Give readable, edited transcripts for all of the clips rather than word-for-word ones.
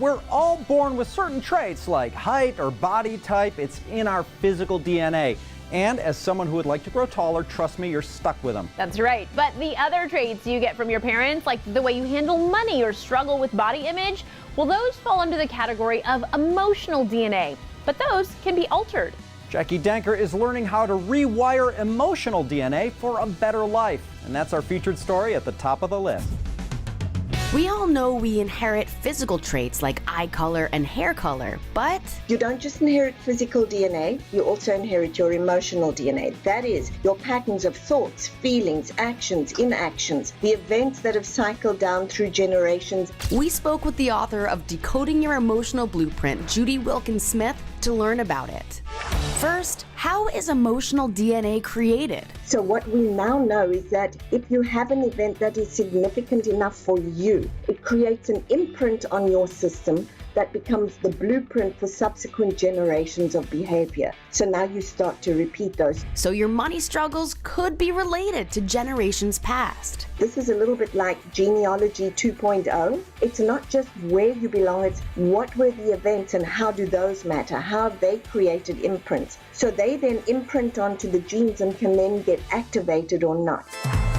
we're all born with certain traits like height or body type. It's in our physical DNA. And as someone who would like to grow taller, trust me, you're stuck with them. That's right. But the other traits you get from your parents, like the way you handle money or struggle with body image, well, those fall under the category of emotional DNA. But those can be altered. Jackie Danker is learning how to rewire emotional DNA for a better life. And that's our featured story at the top of the list. We all know we inherit physical traits like eye color and hair color, but you don't just inherit physical DNA, you also inherit your emotional DNA. That is, your patterns of thoughts, feelings, actions, inactions, the events that have cycled down through generations. We spoke with the author of Decoding Your Emotional Blueprint, Judy Wilkins-Smith, to learn about it. First, how is emotional DNA created? So what we now know is that if you have an event that is significant enough for you, it creates an imprint on your system that becomes the blueprint for subsequent generations of behavior. So now you start to repeat those. So your money struggles could be related to generations past. This is a little bit like genealogy 2.0. It's not just where you belong, it's what were the events and how do those matter? How have they created imprints? So they then imprint onto the genes and can then get activated or not.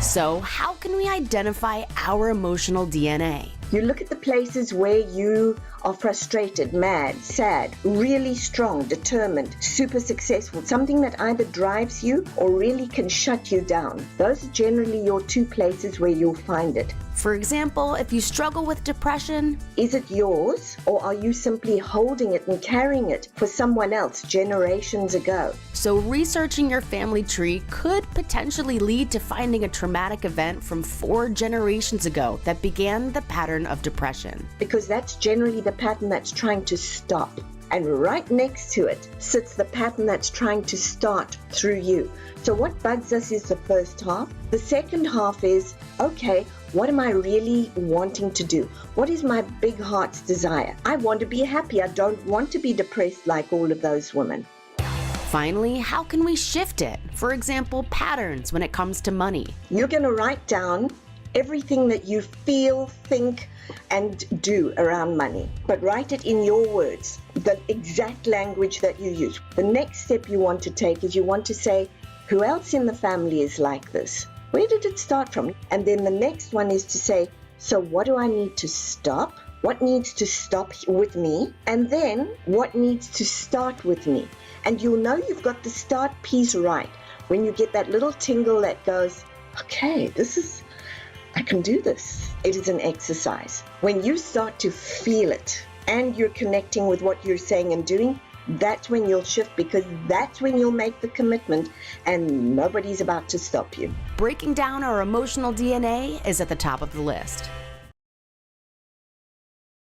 So how can we identify our emotional DNA? You look at the places where you are frustrated, mad, sad, really strong, determined, super successful, something that either drives you or really can shut you down. Those are generally your two places where you'll find it. For example, if you struggle with depression, is it yours or are you simply holding it and carrying it for someone else generations ago? So researching your family tree could potentially lead to finding a traumatic event from 4 generations ago that began the pattern of depression. Because that's generally the pattern that's trying to stop. And right next to it sits the pattern that's trying to start through you. So what bugs us is the first half. The second half is, okay, what am I really wanting to do? What is my big heart's desire? I want to be happy. I don't want to be depressed like all of those women. Finally, how can we shift it? For example, patterns when it comes to money. You're going to write down everything that you feel, think, and do around money. But write it in your words, the exact language that you use. The next step you want to take is you want to say, who else in the family is like this? Where did it start from? And then the next one is to say, so what do I need to stop? What needs to stop with me? And then what needs to start with me? And you'll know you've got the start piece right when you get that little tingle that goes, okay, I can do this. It is an exercise. When you start to feel it and you're connecting with what you're saying and doing, that's when you'll shift, because that's when you'll make the commitment and nobody's about to stop you. Breaking down our emotional DNA is at the top of the list.